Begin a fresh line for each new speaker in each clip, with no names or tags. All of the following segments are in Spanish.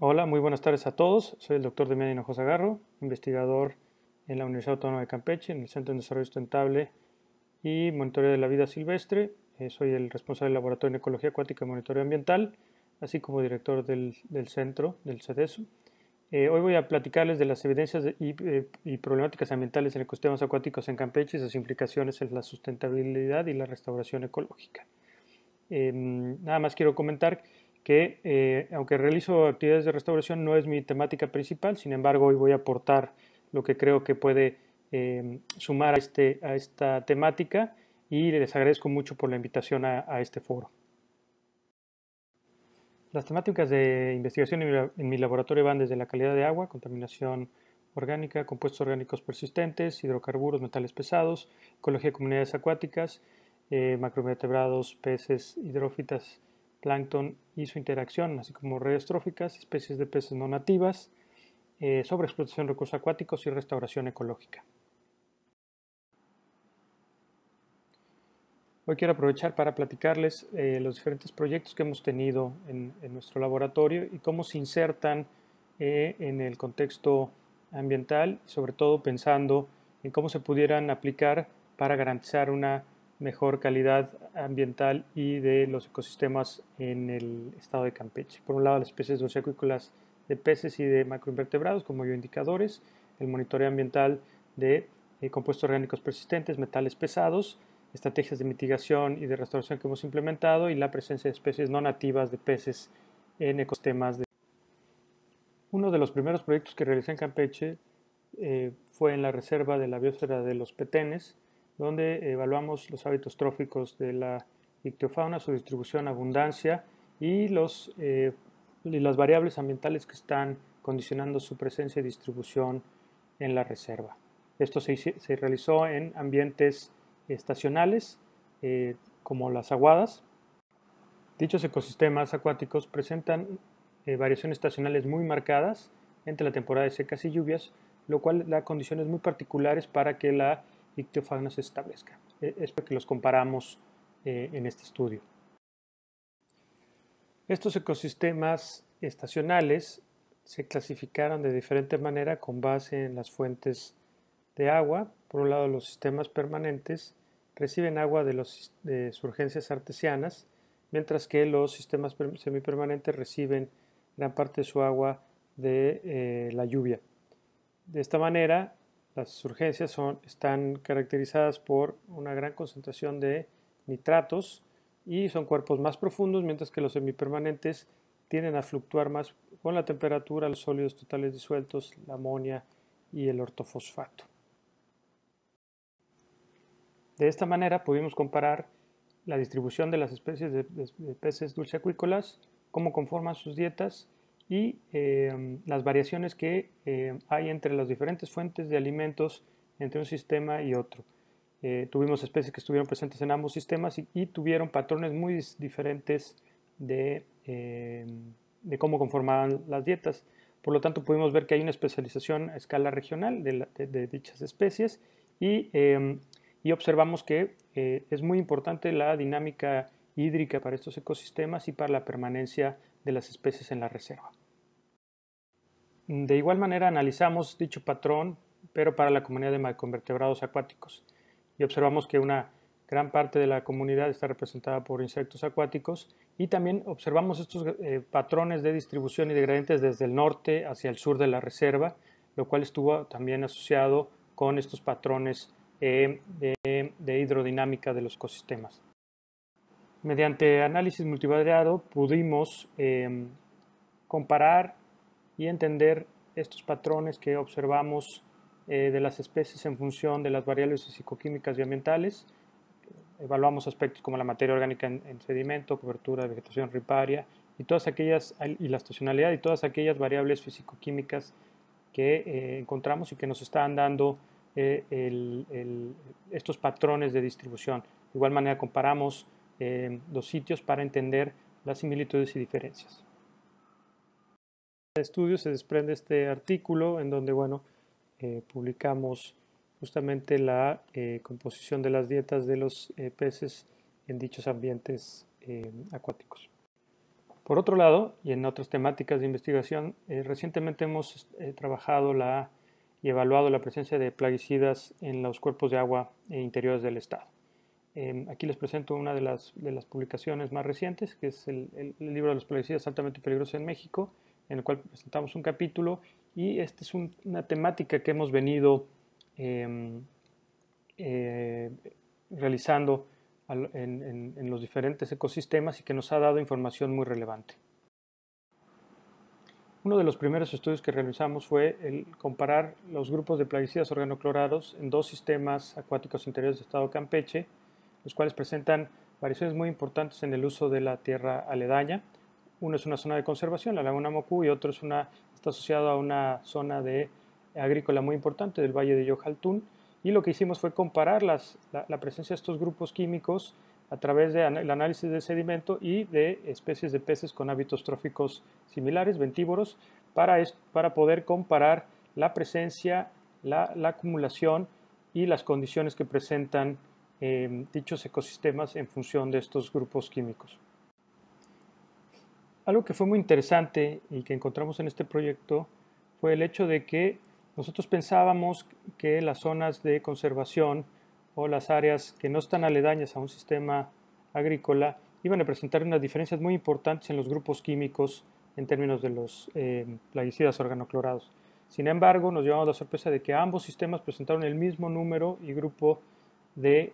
Hola, muy buenas tardes a todos. Soy el doctor Demián Hinojosa Garro, investigador en la Universidad Autónoma de Campeche, en el Centro de Desarrollo Sustentable y Monitoreo de la Vida Silvestre. Soy el responsable del Laboratorio en Ecología Acuática y Monitoreo Ambiental, así como director del centro, del CEDESU. Hoy voy a platicarles de las evidencias y problemáticas ambientales en ecosistemas acuáticos en Campeche y sus implicaciones en la sustentabilidad y la restauración ecológica. Nada más quiero comentar que aunque realizo actividades de restauración no es mi temática principal, sin embargo hoy voy a aportar lo que creo que puede sumar a esta temática y les agradezco mucho por la invitación a este foro. Las temáticas de investigación en mi laboratorio van desde la calidad de agua, contaminación orgánica, compuestos orgánicos persistentes, hidrocarburos, metales pesados, ecología de comunidades acuáticas, macroinvertebrados, peces, hidrófitas, plancton y su interacción, así como redes tróficas, especies de peces no nativas, sobreexplotación de recursos acuáticos y restauración ecológica. Hoy quiero aprovechar para platicarles los diferentes proyectos que hemos tenido en nuestro laboratorio y cómo se insertan en el contexto ambiental, sobre todo pensando en cómo se pudieran aplicar para garantizar una mejor calidad ambiental y de los ecosistemas en el estado de Campeche. Por un lado, las especies dulceacuícolas de peces y de macroinvertebrados como bioindicadores, el monitoreo ambiental de compuestos orgánicos persistentes, metales pesados, estrategias de mitigación y de restauración que hemos implementado y la presencia de especies no nativas de peces en ecosistemas. Uno de los primeros proyectos que realicé en Campeche fue en la reserva de la biosfera de los Petenes, donde evaluamos los hábitos tróficos de la ictiofauna, su distribución, abundancia y las variables ambientales que están condicionando su presencia y distribución en la reserva. Esto se realizó en ambientes estacionales, como las aguadas. Dichos ecosistemas acuáticos presentan variaciones estacionales muy marcadas entre la temporada de secas y lluvias, lo cual da condiciones muy particulares para que la ictiofauna se establezca. Es porque los comparamos en este estudio. Estos ecosistemas estacionales se clasificaron de diferente manera con base en las fuentes de agua. Por un lado, los sistemas permanentes reciben agua de surgencias artesianas, mientras que los sistemas semipermanentes reciben gran parte de su agua de la lluvia. De esta manera, las surgencias están caracterizadas por una gran concentración de nitratos y son cuerpos más profundos, mientras que los semipermanentes tienden a fluctuar más con la temperatura, los sólidos totales disueltos, la amonia y el ortofosfato. De esta manera pudimos comparar la distribución de las especies de peces dulceacuícolas, cómo conforman sus dietas y las variaciones que hay entre las diferentes fuentes de alimentos entre un sistema y otro. Tuvimos especies que estuvieron presentes en ambos sistemas y tuvieron patrones muy diferentes de cómo conformaban las dietas. Por lo tanto, pudimos ver que hay una especialización a escala regional de dichas especies y observamos que es muy importante la dinámica hídrica para estos ecosistemas y para la permanencia de las especies en la reserva. De igual manera analizamos dicho patrón, pero para la comunidad de macroinvertebrados acuáticos, y observamos que una gran parte de la comunidad está representada por insectos acuáticos y también observamos estos patrones de distribución y de gradientes desde el norte hacia el sur de la reserva, lo cual estuvo también asociado con estos patrones de hidrodinámica de los ecosistemas. Mediante análisis multivariado pudimos comparar y entender estos patrones que observamos de las especies en función de las variables fisicoquímicas y ambientales. Evaluamos aspectos como la materia orgánica en sedimento, cobertura de vegetación riparia y la estacionalidad y todas aquellas variables fisicoquímicas que encontramos y que nos están dando estos patrones de distribución. De igual manera comparamos los sitios para entender las similitudes y diferencias. De estudio se desprende este artículo en donde publicamos justamente la composición de las dietas de los peces en dichos ambientes acuáticos. Por otro lado, y en otras temáticas de investigación, recientemente hemos trabajado y evaluado la presencia de plaguicidas en los cuerpos de agua interiores del estado. Aquí les presento una de las publicaciones más recientes, que es el libro de los plaguicidas altamente peligrosos en México, en el cual presentamos un capítulo, y esta es una temática que hemos venido realizando en los diferentes ecosistemas y que nos ha dado información muy relevante. Uno de los primeros estudios que realizamos fue el comparar los grupos de plaguicidas organoclorados en dos sistemas acuáticos interiores del estado de Campeche, los cuales presentan variaciones muy importantes en el uso de la tierra aledaña. Uno es una zona de conservación, la laguna Mocú, y otro está asociado a una zona agrícola muy importante del valle de Yojaltún. Y lo que hicimos fue comparar la presencia de estos grupos químicos a través del análisis del sedimento y de especies de peces con hábitos tróficos similares, ventívoros, para poder comparar la presencia, la acumulación y las condiciones que presentan dichos ecosistemas en función de estos grupos químicos. Algo que fue muy interesante y que encontramos en este proyecto fue el hecho de que nosotros pensábamos que las zonas de conservación o las áreas que no están aledañas a un sistema agrícola iban a presentar unas diferencias muy importantes en los grupos químicos en términos de los plaguicidas organoclorados. Sin embargo, nos llevamos la sorpresa de que ambos sistemas presentaron el mismo número y grupo de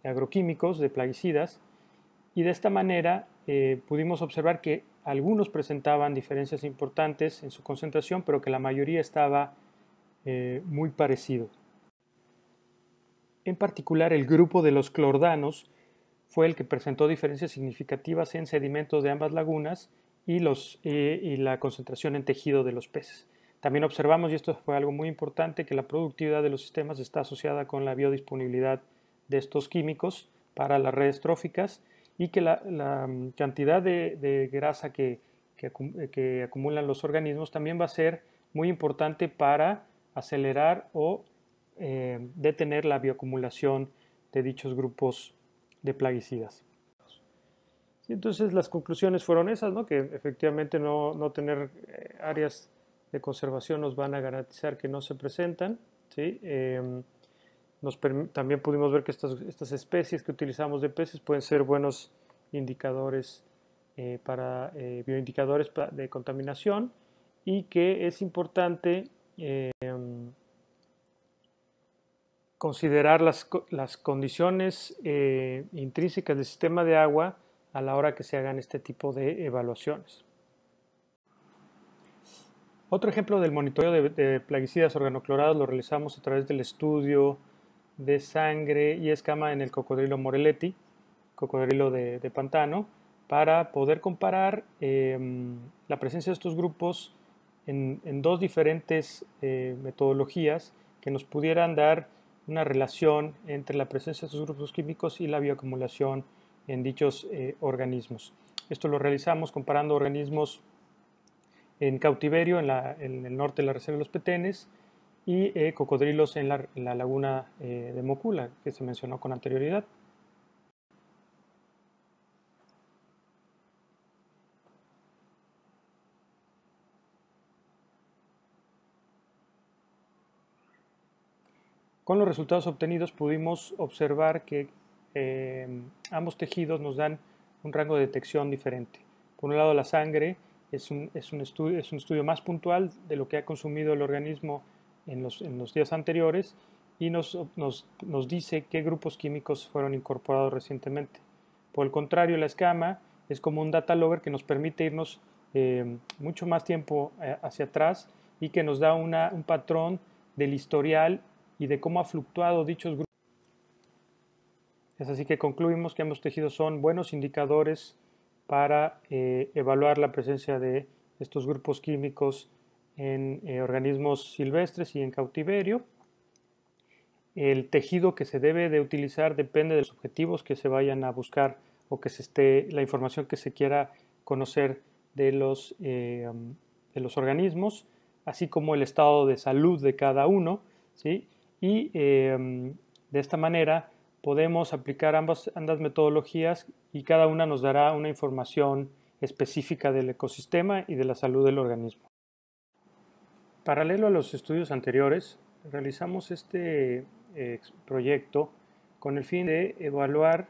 agroquímicos, de plaguicidas, y de esta manera pudimos observar que algunos presentaban diferencias importantes en su concentración, pero que la mayoría estaba muy parecido. En particular, el grupo de los clordanos fue el que presentó diferencias significativas en sedimentos de ambas lagunas y la concentración en tejido de los peces. También observamos, y esto fue algo muy importante, que la productividad de los sistemas está asociada con la biodisponibilidad de estos químicos para las redes tróficas, y que la cantidad de grasa que acumulan los organismos también va a ser muy importante para acelerar o detener la bioacumulación de dichos grupos de plaguicidas. Entonces las conclusiones fueron esas, ¿no? Que efectivamente no tener áreas de conservación nos van a garantizar que no se presentan, ¿sí? También pudimos ver que estas especies que utilizamos de peces pueden ser buenos indicadores bioindicadores de contaminación, y que es importante considerar las condiciones intrínsecas del sistema de agua a la hora que se hagan este tipo de evaluaciones. Otro ejemplo del monitoreo de plaguicidas organoclorados lo realizamos a través del estudio de sangre y escama en el cocodrilo Morelletti, cocodrilo de pantano, para poder comparar la presencia de estos grupos en dos diferentes metodologías que nos pudieran dar una relación entre la presencia de estos grupos químicos y la bioacumulación en dichos organismos. Esto lo realizamos comparando organismos en cautiverio en el norte de la reserva de los Petenes y cocodrilos en la laguna de Mocula, que se mencionó con anterioridad. Con los resultados obtenidos pudimos observar que ambos tejidos nos dan un rango de detección diferente. Por un lado, la sangre es un estudio más puntual de lo que ha consumido el organismo en los días anteriores, y nos dice qué grupos químicos fueron incorporados recientemente. Por el contrario, la escama es como un data logger que nos permite irnos mucho más tiempo hacia atrás, y que nos da un patrón del historial y de cómo ha fluctuado dichos grupos. Es así que concluimos que ambos tejidos son buenos indicadores para evaluar la presencia de estos grupos químicos en organismos silvestres y en cautiverio. El tejido que se debe de utilizar depende de los objetivos que se vayan a buscar o la información que se quiera conocer de los organismos, así como el estado de salud de cada uno, ¿sí? Y de esta manera podemos aplicar ambas metodologías, y cada una nos dará una información específica del ecosistema y de la salud del organismo. Paralelo a los estudios anteriores, realizamos este proyecto con el fin de evaluar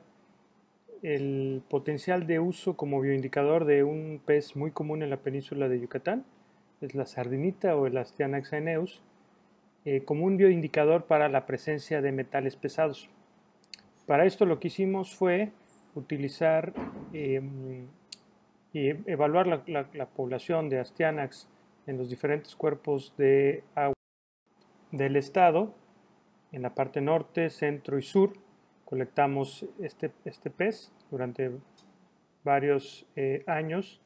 el potencial de uso como bioindicador de un pez muy común en la península de Yucatán, es la sardinita o el Astyanax aeneus, como un bioindicador para la presencia de metales pesados. Para esto lo que hicimos fue utilizar y evaluar la población de Astyanax en los diferentes cuerpos de agua del estado, en la parte norte, centro y sur. Colectamos este pez durante varios años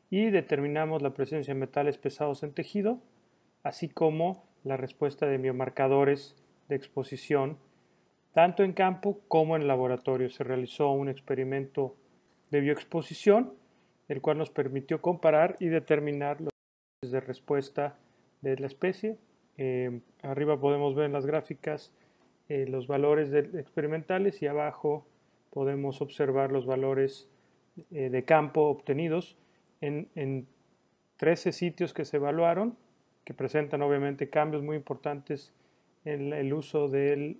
y determinamos la presencia de metales pesados en tejido, así como la respuesta de biomarcadores de exposición, tanto en campo como en laboratorio. Se realizó un experimento de bioexposición, el cual nos permitió comparar y determinar los niveles de respuesta de la especie. Arriba podemos ver en las gráficas los valores experimentales y abajo podemos observar los valores de campo obtenidos en 13 sitios que se evaluaron, que presentan obviamente cambios muy importantes en el uso del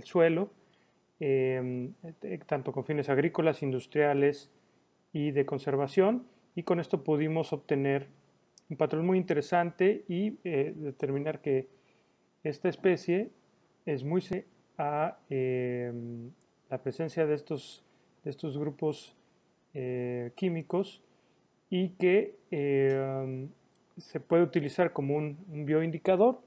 suelo, tanto con fines agrícolas, industriales y de conservación, y con esto pudimos obtener un patrón muy interesante y determinar que esta especie es muy sensible a la presencia de estos grupos químicos y que se puede utilizar como un bioindicador,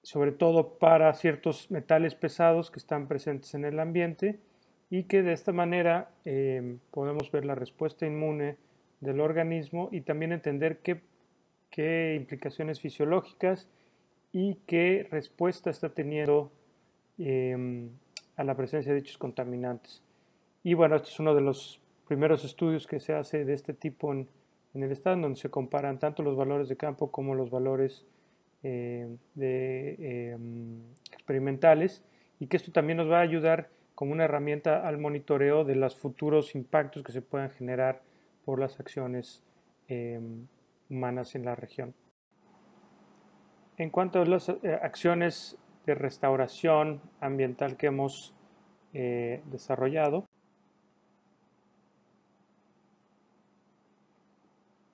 sobre todo para ciertos metales pesados que están presentes en el ambiente, y que de esta manera podemos ver la respuesta inmune del organismo y también entender qué implicaciones fisiológicas y qué respuesta está teniendo a la presencia de dichos contaminantes. Y bueno, este es uno de los primeros estudios que se hace de este tipo en el estado, donde se comparan tanto los valores de campo como los valores experimentales, y que esto también nos va a ayudar como una herramienta al monitoreo de los futuros impactos que se puedan generar por las acciones humanas en la región. En cuanto a las acciones de restauración ambiental que hemos desarrollado,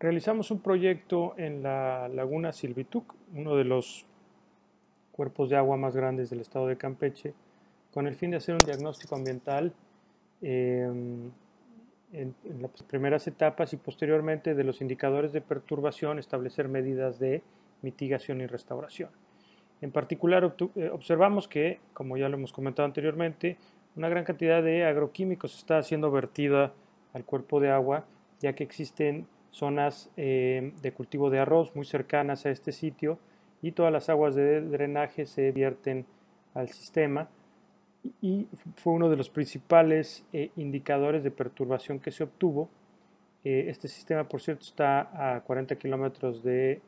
realizamos un proyecto en la laguna Silvituc, uno de los cuerpos de agua más grandes del estado de Campeche, con el fin de hacer un diagnóstico ambiental en las primeras etapas y posteriormente de los indicadores de perturbación, establecer medidas de mitigación y restauración. En particular, observamos que, como ya lo hemos comentado anteriormente, una gran cantidad de agroquímicos está siendo vertida al cuerpo de agua, ya que existen zonas de cultivo de arroz muy cercanas a este sitio y todas las aguas de drenaje se vierten al sistema, y fue uno de los principales indicadores de perturbación que se obtuvo. Este sistema, por cierto, está a 40 kilómetros de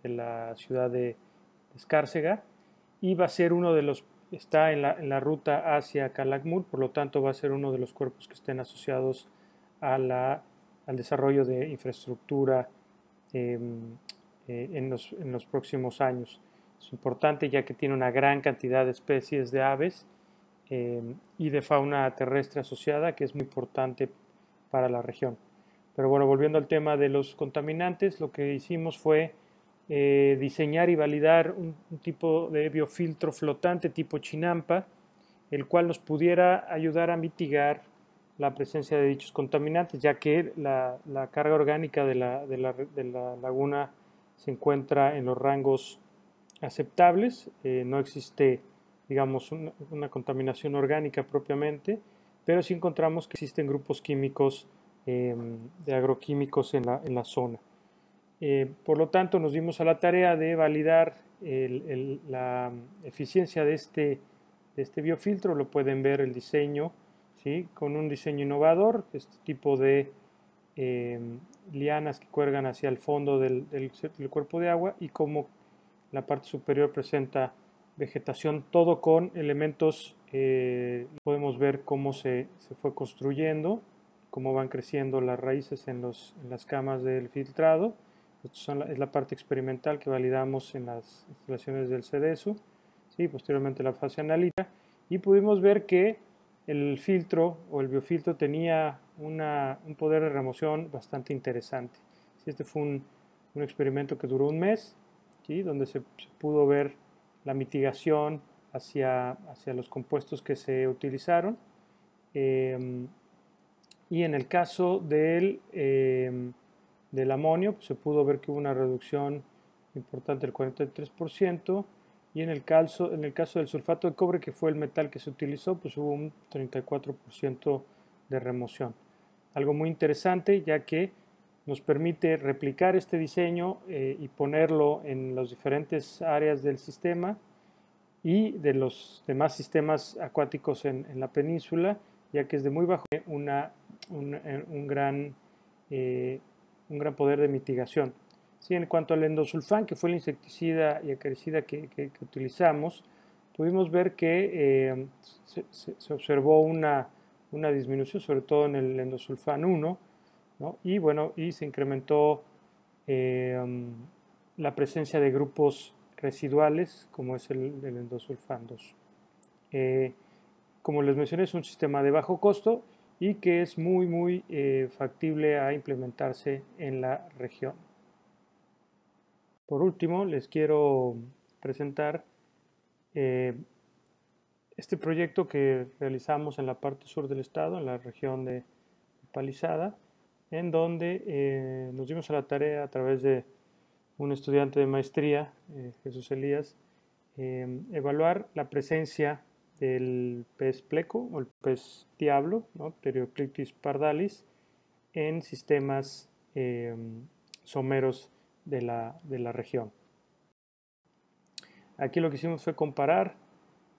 la ciudad de Escárcega, y va a ser uno de los, está en la ruta hacia Calakmul, por lo tanto va a ser uno de los cuerpos que estén asociados al desarrollo de infraestructura en los próximos años. Es importante ya que tiene una gran cantidad de especies de aves y de fauna terrestre asociada, que es muy importante para la región. Pero bueno, volviendo al tema de los contaminantes, lo que hicimos fue diseñar y validar un tipo de biofiltro flotante tipo Chinampa, el cual nos pudiera ayudar a mitigar la presencia de dichos contaminantes, ya que la carga orgánica de la laguna se encuentra en los rangos aceptables. No existe, digamos, una contaminación orgánica propiamente, pero sí encontramos que existen grupos químicos de agroquímicos en la zona. Por lo tanto, nos dimos a la tarea de validar la eficiencia de este biofiltro. Lo pueden ver el diseño, ¿sí? Con un diseño innovador, este tipo de lianas que cuelgan hacia el fondo del cuerpo de agua, y como la parte superior presenta vegetación, todo con elementos podemos ver cómo se fue construyendo, cómo van creciendo las raíces en las camas del filtrado. Esto es la parte experimental que validamos en las instalaciones del CEDESU, ¿sí? Posteriormente la fase analítica, y pudimos ver que el filtro o el biofiltro tenía un poder de remoción bastante interesante. Este fue un experimento que duró un mes, ¿sí? Donde se pudo ver la mitigación hacia los compuestos que se utilizaron. Y en el caso del amonio, pues se pudo ver que hubo una reducción importante del 43%, y en el caso del sulfato de cobre, que fue el metal que se utilizó, pues hubo un 34% de remoción. Algo muy interesante, ya que nos permite replicar este diseño y ponerlo en las diferentes áreas del sistema y de los demás sistemas acuáticos en la península, ya que es de muy bajo un gran poder de mitigación. Sí, en cuanto al endosulfán, que fue el insecticida y acaricida que utilizamos, pudimos ver que se observó una disminución, sobre todo en el endosulfán 1, ¿no? Y bueno, y se incrementó la presencia de grupos residuales, como es el endosulfán 2. Como les mencioné, es un sistema de bajo costo y que es muy factible a implementarse en la región. Por último, les quiero presentar este proyecto que realizamos en la parte sur del estado, en la región de Palizada, en donde nos dimos a la tarea, a través de un estudiante de maestría, Jesús Elías, evaluar la presencia del pez pleco o el pez diablo, ¿no? Pterioclitis pardalis, en sistemas someros de la región. Aquí lo que hicimos fue comparar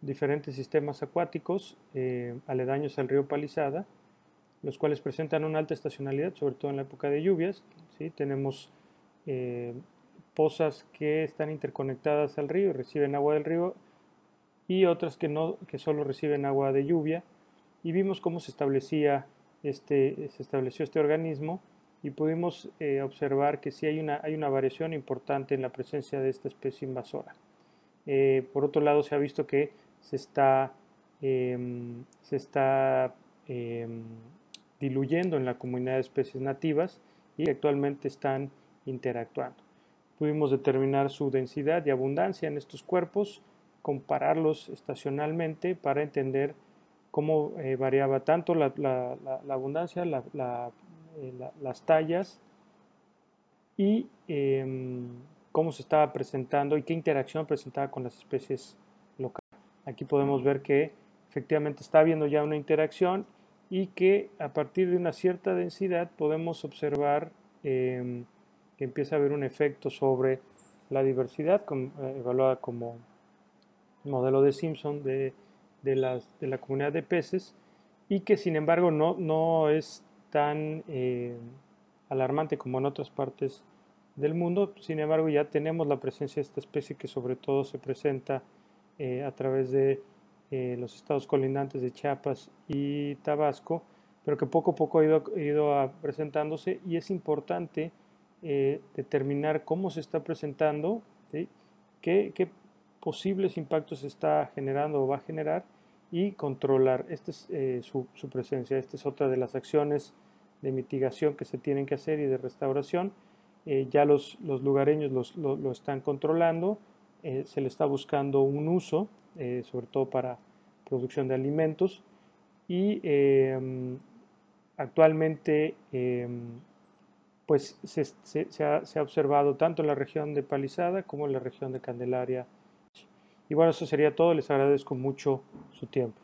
diferentes sistemas acuáticos aledaños al río Palizada, los cuales presentan una alta estacionalidad, sobre todo en la época de lluvias, ¿sí? Tenemos pozas que están interconectadas al río y reciben agua del río, y otras que solo reciben agua de lluvia, y vimos cómo se estableció este organismo, y pudimos observar que sí hay una variación importante en la presencia de esta especie invasora. Por otro lado, se ha visto que se está diluyendo en la comunidad de especies nativas y actualmente están interactuando. Pudimos determinar su densidad y abundancia en estos cuerpos, compararlos estacionalmente para entender cómo variaba tanto la abundancia, las tallas, y cómo se estaba presentando y qué interacción presentaba con las especies locales. Aquí podemos ver que efectivamente está habiendo ya una interacción, y que a partir de una cierta densidad podemos observar que empieza a haber un efecto sobre la diversidad, evaluada como modelo de Simpson de la comunidad de peces, y que sin embargo no es tan alarmante como en otras partes del mundo. Sin embargo, ya tenemos la presencia de esta especie, que sobre todo se presenta a través de los estados colindantes de Chiapas y Tabasco, pero que poco a poco ha ido presentándose, y es importante determinar cómo se está presentando, ¿sí? qué posibles impactos está generando o va a generar, y controlar su presencia. Esta es otra de las acciones de mitigación que se tienen que hacer y de restauración. Ya los lugareños lo están controlando, se le está buscando un uso, sobre todo para producción de alimentos, y actualmente pues se ha observado tanto en la región de Palizada como en la región de Candelaria. Y bueno, eso sería todo. Les agradezco mucho su tiempo.